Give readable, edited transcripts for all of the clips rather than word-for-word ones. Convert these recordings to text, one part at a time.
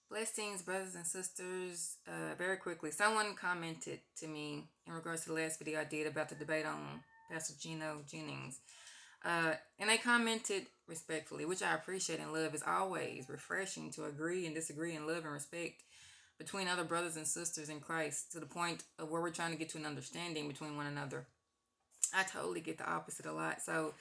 Blessings, brothers and sisters. Very quickly, someone commented to me in regards to the last video I did about the debate on Pastor Gino Jennings. And they commented respectfully, which I appreciate and love. It's always refreshing to agree and disagree in love and respect between other brothers and sisters in Christ to the point of where we're trying to get to an understanding between one another. I totally get the opposite a lot. So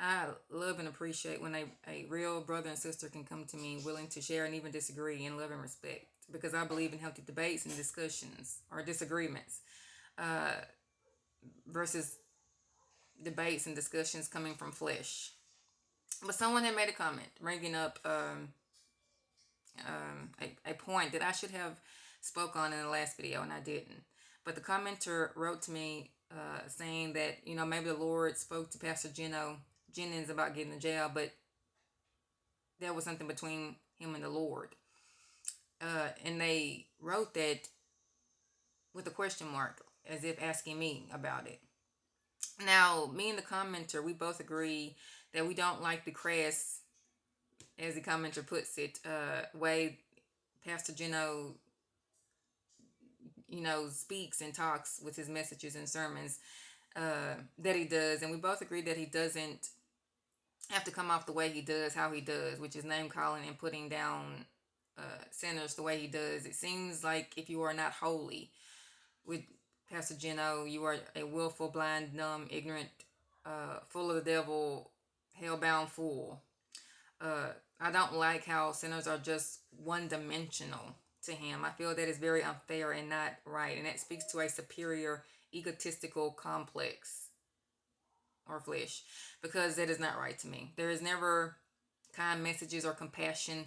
I love and appreciate when a real brother and sister can come to me willing to share and even disagree in love and respect because I believe in healthy debates and discussions or disagreements versus debates and discussions coming from flesh. But someone had made a comment bringing up a point that I should have spoke on in the last video and I didn't. But the commenter wrote to me saying that, maybe the Lord spoke to Pastor Jennings about getting the jail, but there was something between him and the Lord. And they wrote that with a question mark, as if asking me about it. Now, me and the commenter, we both agree that we don't like the crass, as the commenter puts it, way Pastor Gino, speaks and talks with his messages and sermons that he does. And we both agree that he doesn't have to come off the way he does, how he does, which is name calling and putting down sinners the way he does. It seems like if you are not holy, with Pastor Gino, you are a willful, blind, numb, ignorant, full of the devil, hell-bound fool. I don't like how sinners are just one-dimensional to him. I feel that is very unfair and not right, and that speaks to a superior, egotistical complex or flesh, because that is not right to me. There is never kind messages or compassion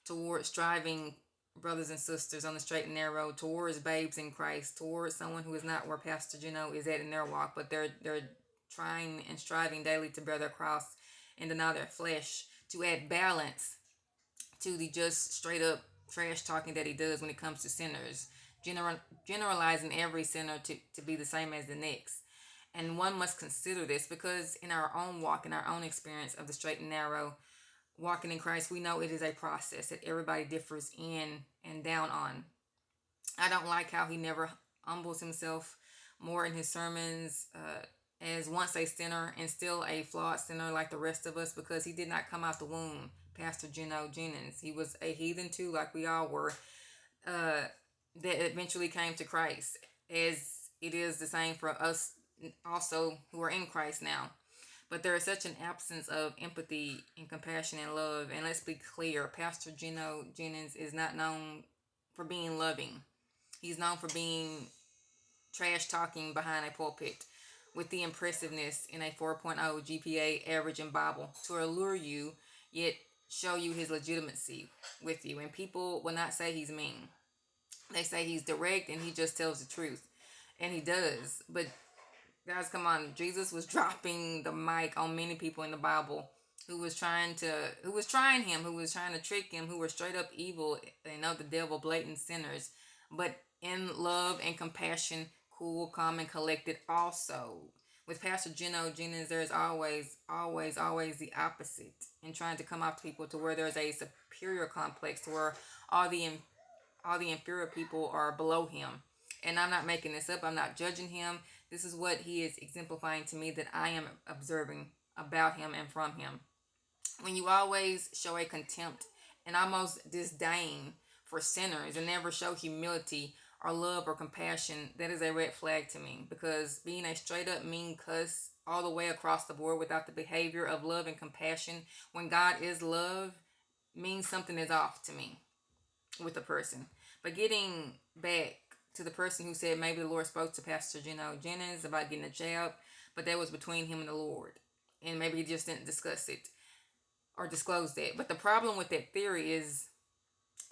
towards striving brothers and sisters on the straight and narrow, towards babes in Christ, towards someone who is not where Pastor Gino is at in their walk, but they're trying and striving daily to bear their cross and deny their flesh, to add balance to the just straight up trash talking that he does when it comes to sinners, generalizing every sinner to be the same as the next. And one must consider this because in our own walk, in our own experience of the straight and narrow, walking in Christ, we know it is a process that everybody differs in and down on. I don't like how he never humbles himself more in his sermons as once a sinner and still a flawed sinner like the rest of us, because he did not come out the womb, Pastor Gino Jennings. He was a heathen too, like we all were, that eventually came to Christ, as it is the same for us also who are in Christ now. But there is such an absence of empathy and compassion and love. And let's be clear, Pastor Gino Jennings is not known for being loving. He's known for being trash talking behind a pulpit with the impressiveness in a 4.0 GPA average in Bible to allure you, yet show you his legitimacy with you. And people will not say he's mean. They say he's direct and he just tells the truth. And he does. But guys, come on. Jesus was dropping the mic on many people in the Bible who was trying him, who was trying to trick him, who were straight up evil and of the devil, blatant sinners, but in love and compassion, cool, calm, and collected also. With Pastor Gino Jennings, there's always, always, always the opposite in trying to come off to people to where there's a superior complex to where all the inferior people are below him. And I'm not making this up. I'm not judging him. This is what he is exemplifying to me that I am observing about him and from him. When you always show a contempt and almost disdain for sinners and never show humility or love or compassion, that is a red flag to me, because being a straight up mean cuss all the way across the board without the behavior of love and compassion when God is love means something is off to me with a person. But getting back to the person who said maybe the Lord spoke to Pastor Gino Jennings about getting a job, but that was between him and the Lord. And maybe he just didn't discuss it or disclose that. But the problem with that theory is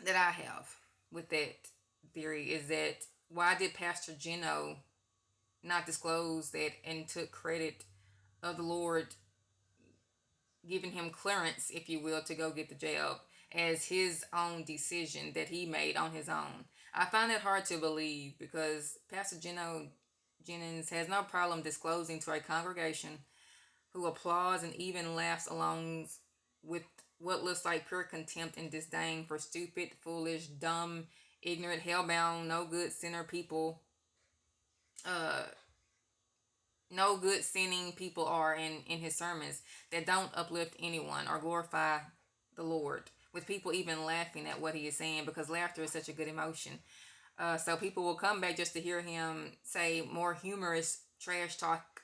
that I have with that theory is that why did Pastor Gino not disclose that and took credit of the Lord giving him clearance, if you will, to go get the job as his own decision that he made on his own? I find it hard to believe because Pastor Gino Jennings has no problem disclosing to a congregation who applauds and even laughs along with what looks like pure contempt and disdain for stupid, foolish, dumb, ignorant, hellbound, no good sinner people, uh, no good sinning people are in his sermons that don't uplift anyone or glorify the Lord, with people even laughing at what he is saying because laughter is such a good emotion. So people will come back just to hear him say more humorous trash talk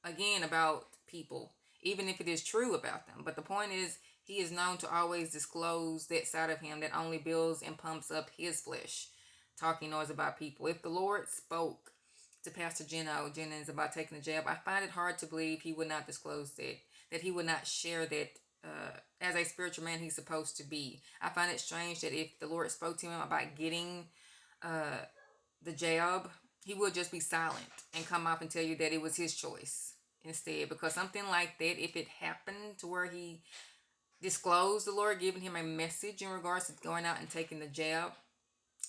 again about people, even if it is true about them. But the point is, he is known to always disclose that side of him that only builds and pumps up his flesh, talking noise about people. If the Lord spoke to Pastor Geno Jennings about taking the jab, I find it hard to believe he would not disclose that he would not share that as a spiritual man he's supposed to be. I find it strange that if the Lord spoke to him about getting uh, the jab, he would just be silent and come off and tell you that it was his choice instead. Because something like that, if it happened to where he disclosed the Lord giving him a message in regards to going out and taking the jab,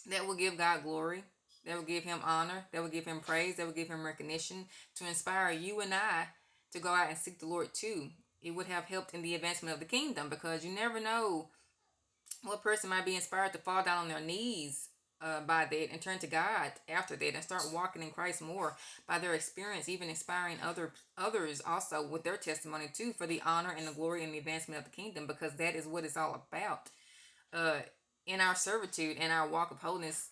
that will give God glory. That will give him honor. That will give him praise. That will give him recognition to inspire you and I to go out and seek the Lord too. It would have helped in the advancement of the kingdom because you never know what person might be inspired to fall down on their knees by that and turn to God after that and start walking in Christ more by their experience, even inspiring others also with their testimony too for the honor and the glory and the advancement of the kingdom, because that is what it's all about. Uh, in our servitude and our walk of holiness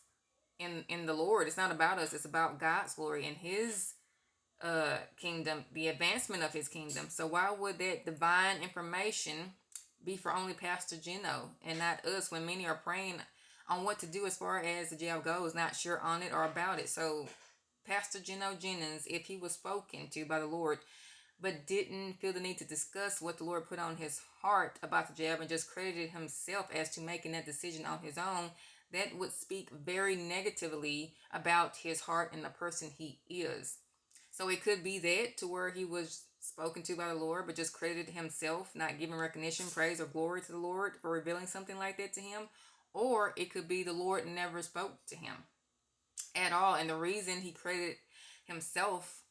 in the Lord, it's not about us; it's about God's glory and His kingdom, the advancement of His kingdom. So why would that divine information be for only Pastor Geno and not us when many are praying on what to do as far as the jail goes, not sure on it or about it? So Pastor Geno Jennings, if he was spoken to by the Lord, but didn't feel the need to discuss what the Lord put on his heart about the jab and just credited himself as to making that decision on his own, that would speak very negatively about his heart and the person he is. So it could be that to where he was spoken to by the Lord, but just credited himself, not giving recognition, praise, or glory to the Lord for revealing something like that to him. Or it could be the Lord never spoke to him at all. And the reason he credited himself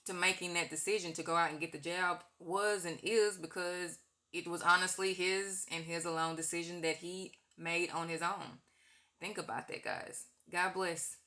to making that decision to go out and get the job was and is because it was honestly his and his alone decision that he made on his own. Think about that, guys. God bless.